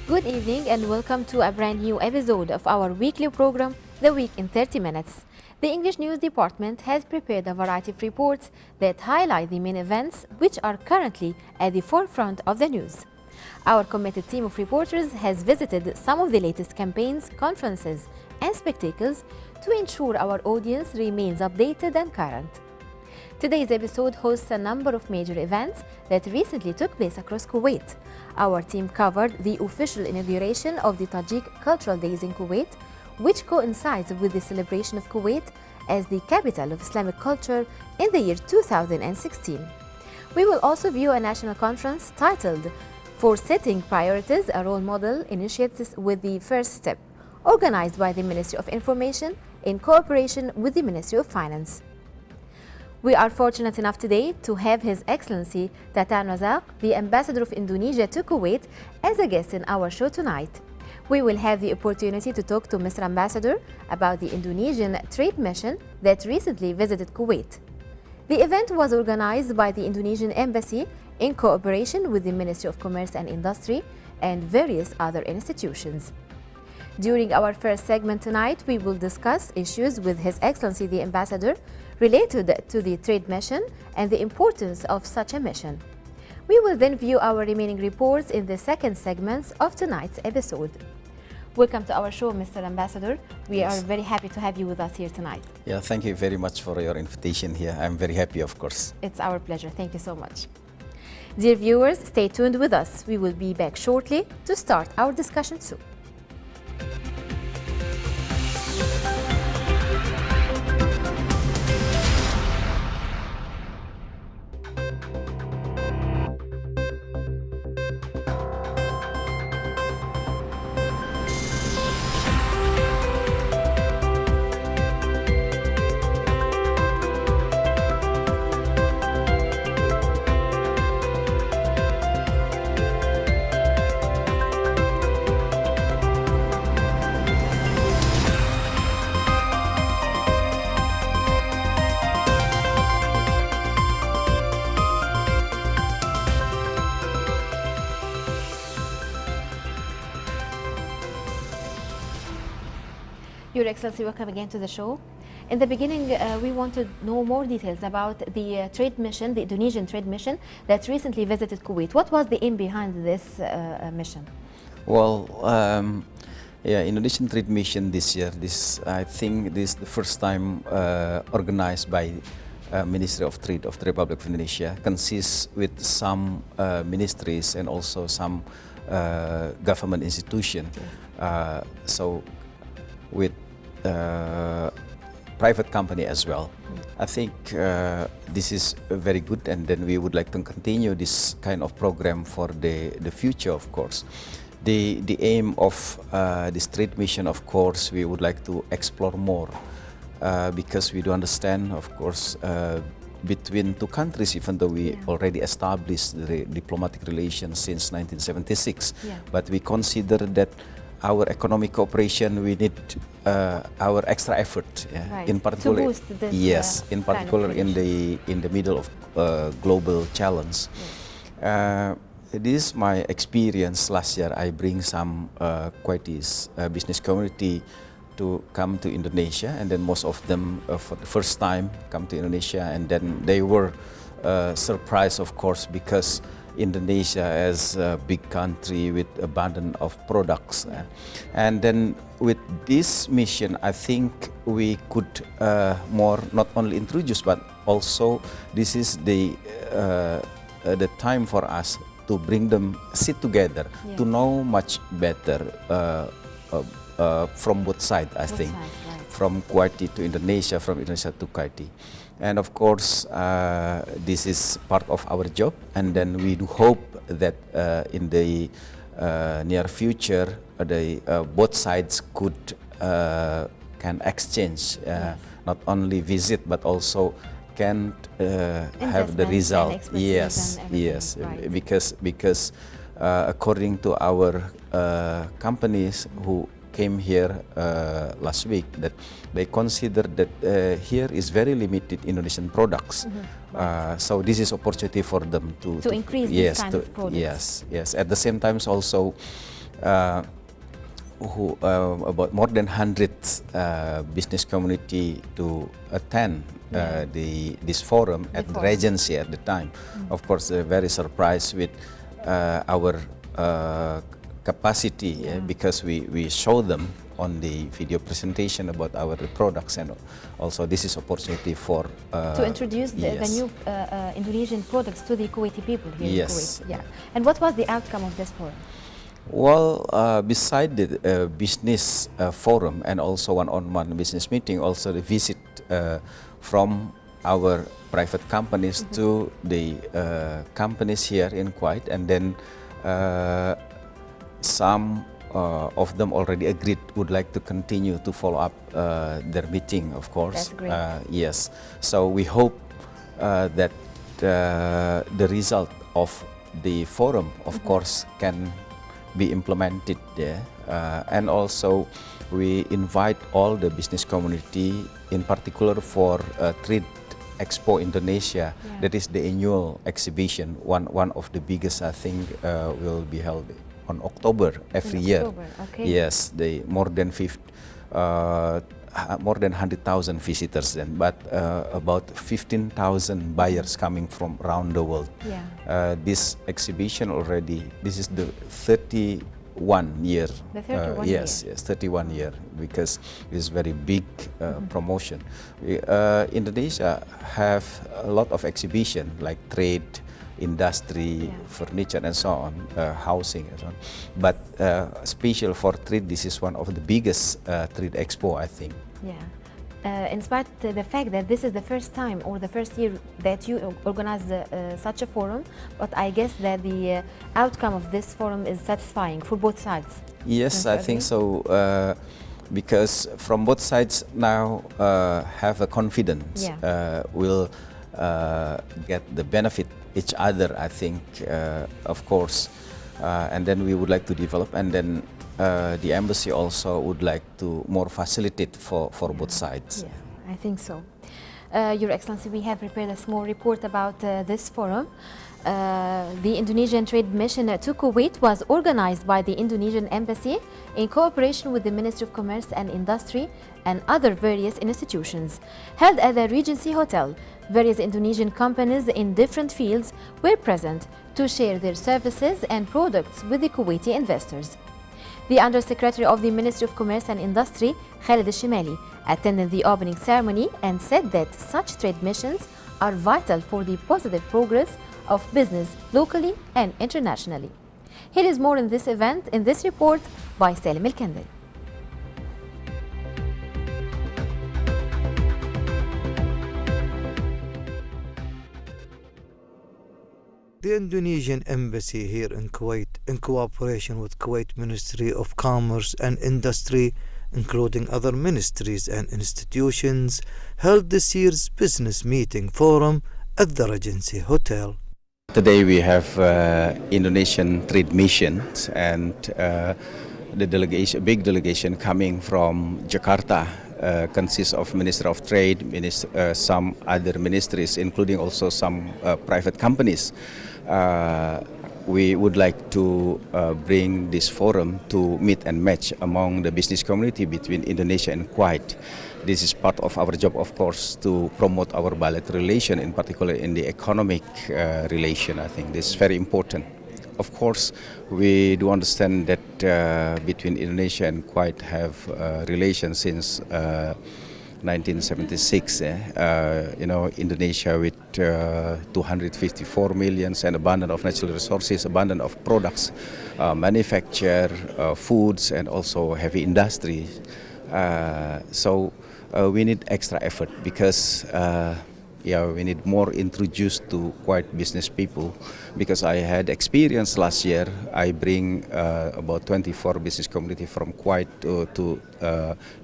Good evening and welcome to a brand new episode of our weekly program, The Week in 30 Minutes. The English News Department has prepared a variety of reports that highlight the main events which are currently at the forefront of the news. Our committed team of reporters has visited some of the latest campaigns, conferences, and spectacles to ensure our audience remains updated and current. Today's episode hosts a number of major events that recently took place across Kuwait. Our team covered the official inauguration of the Tajik Cultural Days in Kuwait, which coincides with the celebration of Kuwait as the capital of Islamic culture in the year 2016. We will also view a national conference titled For Setting Priorities, a Role Model Initiatives with the First Step, organized by the Ministry of Information in cooperation with the Ministry of Finance. We are fortunate enough today to have His Excellency Tatan Razak, the Ambassador of Indonesia to Kuwait, as a guest in our show tonight. We will have the opportunity to talk to Mr. Ambassador about the Indonesian trade mission that recently visited Kuwait. The event was organized by the Indonesian Embassy in cooperation with the Ministry of Commerce and Industry and various other institutions. During our first segment tonight, we will discuss issues with His Excellency the Ambassador related to the trade mission and the importance of such a mission. We will then view our remaining reports in the second segment of tonight's episode. Welcome to our show, Mr. Ambassador. We are very happy to have you with us here tonight. Yeah, thank you very much for your invitation here. I'm very happy, of course. It's our pleasure. Thank you so much. Dear viewers, stay tuned with us. We will be back shortly to start our discussion soon. Your Excellency, welcome again to the show. In the beginning, we want to know more details about the trade mission, the Indonesian trade mission that recently visited Kuwait. What was the aim behind this mission? Well, Indonesian trade mission this year. I think this is the first time organized by Ministry of Trade of the Republic of Indonesia. Consists with some ministries and also some government institution. So with private company as well. I think this is very good, and then we would like to continue this kind of program for the future, of course. The aim of this trade mission, of course, we would like to explore more because we do understand, of course, between two countries, even though we already established the diplomatic relations since 1976, but we consider that our economic cooperation, we need our extra effort, in particular. To boost this, in particular in the middle of global challenge. This is my experience last year. I bring some Kuwaitis business community to come to Indonesia, and then most of them for the first time come to Indonesia, and then they were surprised, of course, because Indonesia as a big country with abundance of products. And then with this mission, I think we could more not only introduce, but also this is the time for us to bring them sit together to know much better from both sides, I think. From Kuwaiti to Indonesia, from Indonesia to Kuwaiti. And of course, this is part of our job, and then we do hope that in the near future, both sides can exchange, not only visit but also can have the result. Yes, right. Because according to our companies who came here last week, that they consider that here is very limited Indonesian products. So this is opportunity for them to increase this kind of products. Yes. At the same time, also who about more than 100 business community to attend this forum at the Regency at the time. Of course, very surprised with our capacity because we show them on the video presentation about our products, and also this is opportunity for to introduce the new Indonesian products to the Kuwaiti people here in Kuwait. Yeah. And what was the outcome of this forum? Well, beside the business forum and also one-on-one business meeting, also the visit from our private companies to the companies here in Kuwait, and then some of them already agreed would like to continue to follow up their meeting, of course. That's great. Yes, so we hope that the result of the forum, of course, can be implemented there, and also we invite all the business community, in particular for Trade Expo Indonesia. That is the annual exhibition, one of the biggest, I think, will be held on October every year. Okay. Yes, more than 100,000 visitors then, but about 15,000 buyers coming from around the world. This exhibition already, this is the 31 year. The 31 yes, 31 year, because it's very big promotion. Indonesia have a lot of exhibition like trade, industry, furniture, and so on, housing and so on. But special for trade, this is one of the biggest trade expo, I think. In spite of the fact that this is the first time or the first year that you organize such a forum, but I guess that the outcome of this forum is satisfying for both sides. Yes, I think so, because from both sides now have a confidence, will get the benefit each other, I think, of course, and then we would like to develop, and then the embassy also would like to more facilitate for both sides. Yeah, I think so. Your Excellency, we have prepared a small report about this forum. The Indonesian Trade Mission to Kuwait was organized by the Indonesian Embassy in cooperation with the Ministry of Commerce and Industry and other various institutions. Held at the Regency Hotel, various Indonesian companies in different fields were present to share their services and products with the Kuwaiti investors. The Undersecretary of the Ministry of Commerce and Industry, Khalid Al-Shimali, attended the opening ceremony and said that such trade missions are vital for the positive progress of business locally and internationally. Here is more in this event in this report by Salim Al-Kandil. The Indonesian Embassy here in Kuwait, in cooperation with Kuwait Ministry of Commerce and Industry, including other ministries and institutions, held this year's business meeting forum at the Regency Hotel. Today we have Indonesian Trade Mission, and the delegation, big delegation coming from Jakarta, consists of Minister of Trade, some other ministries, including also some private companies. We would like to bring this forum to meet and match among the business community between Indonesia and Kuwait. This is part of our job, of course, to promote our bilateral relation, in particular in the economic relation. I think this is very important. Of course, we do understand that between Indonesia and Kuwait have relations since 1976. Indonesia with 254 million and abundant of natural resources, abundant of products, manufacture, foods, and also heavy industry. So we need extra effort because we need more introduced to Kuwait business people, because I had experience last year. I bring about 24 business community from Kuwait to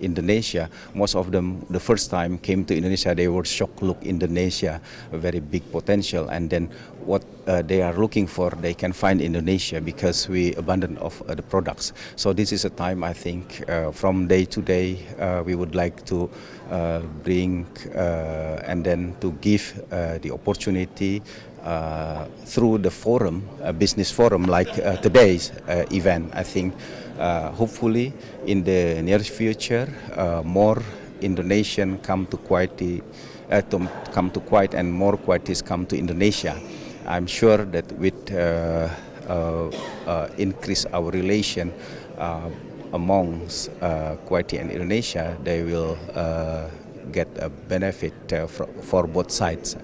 Indonesia. Most of them, the first time came to Indonesia, they were shocked. Look, Indonesia, a very big potential, and then what they are looking for, they can find Indonesia because we abundant of the products. So this is a time, I think, from day to day, we would like to bring and then to give the opportunity through the forum, a business forum like today's event. I think hopefully in the near future more Indonesian come to Kuwaiti, and more Kuwaitis come to Indonesia. I'm sure that with increase our relation amongst Kuwaiti and Indonesia, they will get a benefit for both sides.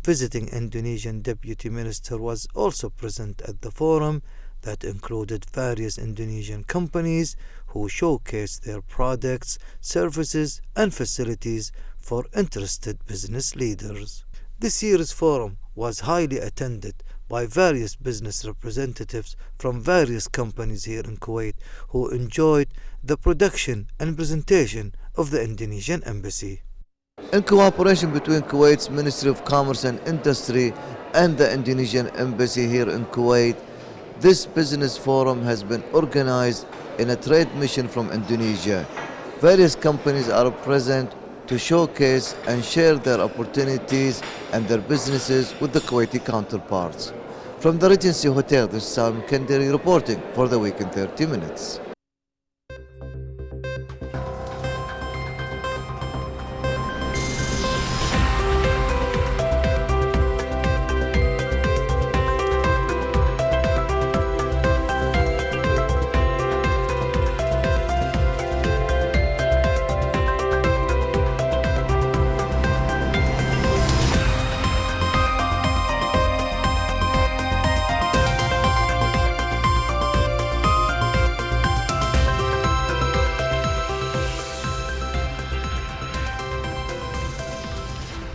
Visiting Indonesian Deputy Minister was also present at the forum that included various Indonesian companies who showcased their products, services and facilities for interested business leaders. This year's forum was highly attended by various business representatives from various companies here in Kuwait who enjoyed the production and presentation of the Indonesian Embassy. In cooperation between Kuwait's Ministry of Commerce and Industry and the Indonesian Embassy here in Kuwait, this business forum has been organized in a trade mission from Indonesia. Various companies are present to showcase and share their opportunities and their businesses with the Kuwaiti counterparts. From the Regency Hotel, this is Sam Kenderi reporting for The Week in 30 Minutes.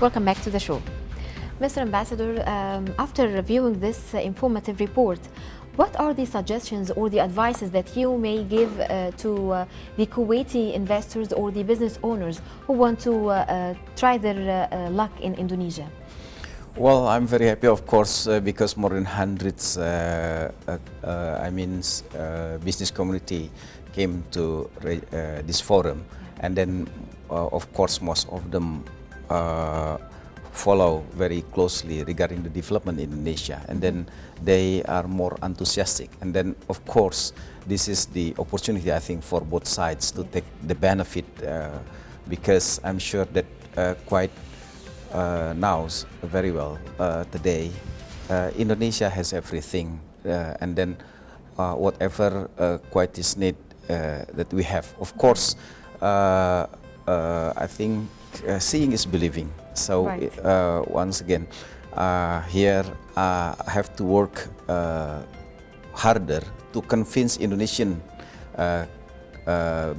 Welcome back to the show. Mr. Ambassador, after reviewing this informative report, what are the suggestions or the advices that you may give to the Kuwaiti investors or the business owners who want to try their luck in Indonesia? Well, I'm very happy, of course, because more than hundreds, business community came to this forum, and then, of course, most of them follow very closely regarding the development in Indonesia, and then they are more enthusiastic, and then of course this is the opportunity, I think, for both sides to take the benefit, because I'm sure that quite knows very well today Indonesia has everything, and then whatever quite is need that we have, of course, I think seeing is believing. So right. Once again, here I have to work harder to convince Indonesian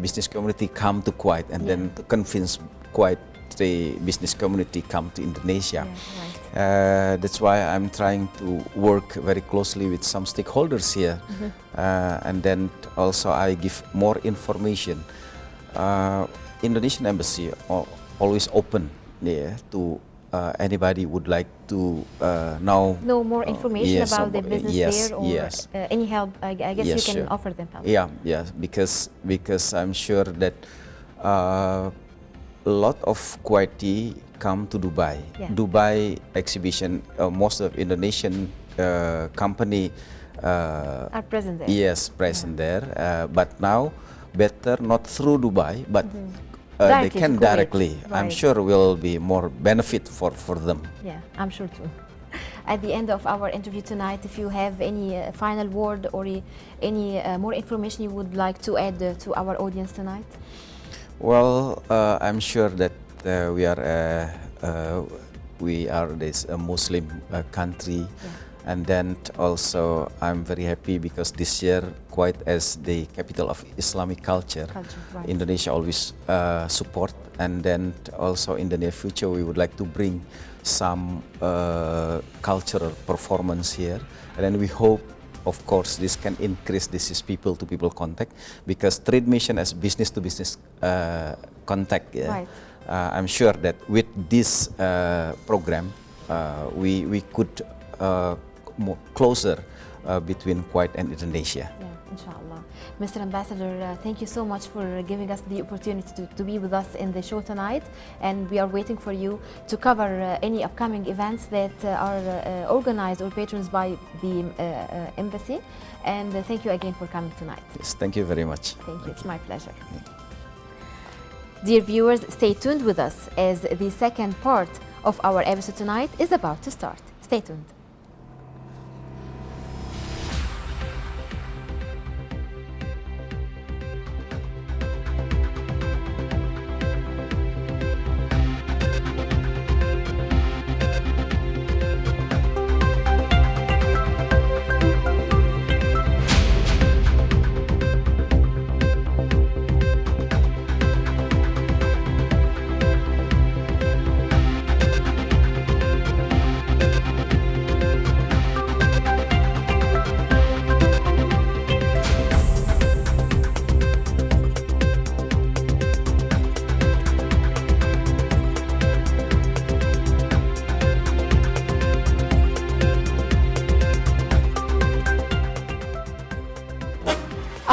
business community come to Kuwait, and then to convince Kuwait the business community come to Indonesia. Right. That's why I'm trying to work very closely with some stakeholders here, and then also I give more information. Indonesian Embassy always open to anybody would like to know more information about the business there, or any help. I guess yes, you can sure. offer them help. Yeah, because I'm sure that a lot of Kuwaiti come to Dubai. Yeah. Dubai exhibition, most of Indonesian company Are present there. Yes, present there. But now, better not through Dubai, but they can directly. Right. I'm sure will be more benefit for them. Yeah, I'm sure too. At the end of our interview tonight, if you have any final word or any more information you would like to add to our audience tonight? Well, I'm sure that we are this Muslim country. Yeah. And then also I'm very happy because this year, quite as the capital of Islamic culture, right. Indonesia always support. And then also in the near future, we would like to bring some cultural performance here. And then we hope, of course, this can increase this is people-to-people contact, because trade mission as business-to-business contact. Right. I'm sure that with this program, we could more closer between Kuwait and Indonesia. Yeah, Inshallah. Mr. Ambassador, thank you so much for giving us the opportunity to be with us in the show tonight, and we are waiting for you to cover any upcoming events that are organized or patronized by the embassy, and thank you again for coming tonight. Yes, thank you very much. Thank you, it's my pleasure. Dear viewers, stay tuned with us as the second part of our episode tonight is about to start. Stay tuned.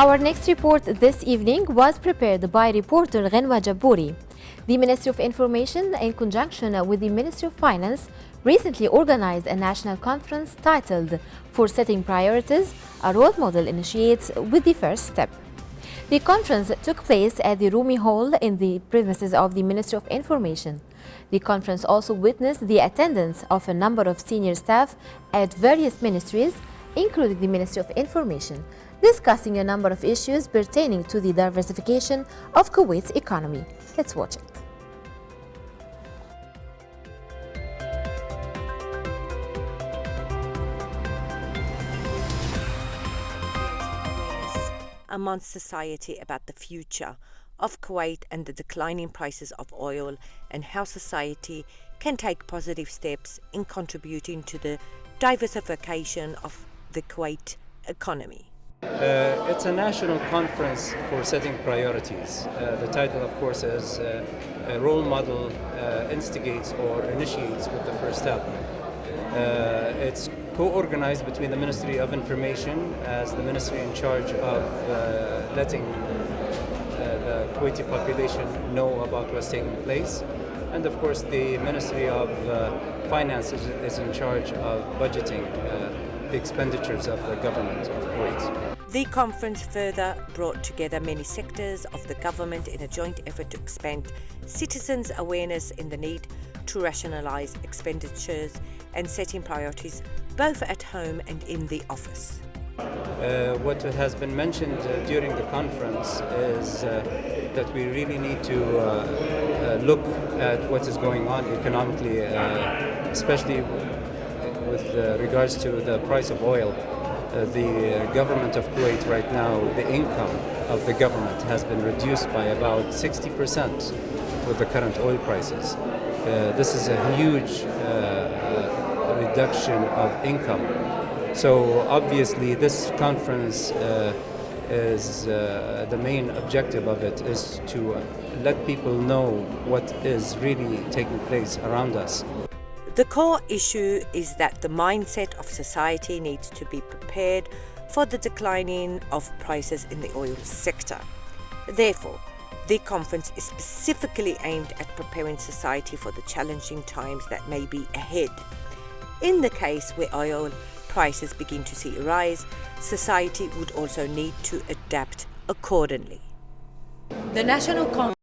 Our next report this evening was prepared by reporter Ghanwa Jabouri. The Ministry of Information, in conjunction with the Ministry of Finance, recently organized a national conference titled For Setting Priorities, a Role Model Initiates with the First Step. The conference took place at the Rumi Hall in the premises of the Ministry of Information. The conference also witnessed the attendance of a number of senior staff at various ministries, including the Ministry of Information, discussing a number of issues pertaining to the diversification of Kuwait's economy. Let's watch it. Amongst society about the future of Kuwait and the declining prices of oil, and how society can take positive steps in contributing to the diversification of the Kuwait economy. It's a national conference for setting priorities. The title, of course, is a role model instigates or initiates with the first step. It's co-organized between the Ministry of Information as the ministry in charge of letting the Kuwaiti population know about what's taking place. And of course, the Ministry of Finance is in charge of budgeting the expenditures of the government of Kuwait. The conference further brought together many sectors of the government in a joint effort to expand citizens' awareness in the need to rationalise expenditures and setting priorities both at home and in the office. What has been mentioned during the conference is that we really need to look at what is going on economically, especially with regards to the price of oil. The government of Kuwait right now, the income of the government has been reduced by about 60% with the current oil prices. This is a huge reduction of income. So obviously this conference is the main objective of it is to let people know what is really taking place around us. The core issue is that the mindset of society needs to be prepared for the declining of prices in the oil sector. Therefore, the conference is specifically aimed at preparing society for the challenging times that may be ahead. In the case where oil prices begin to see a rise, society would also need to adapt accordingly. The National Conference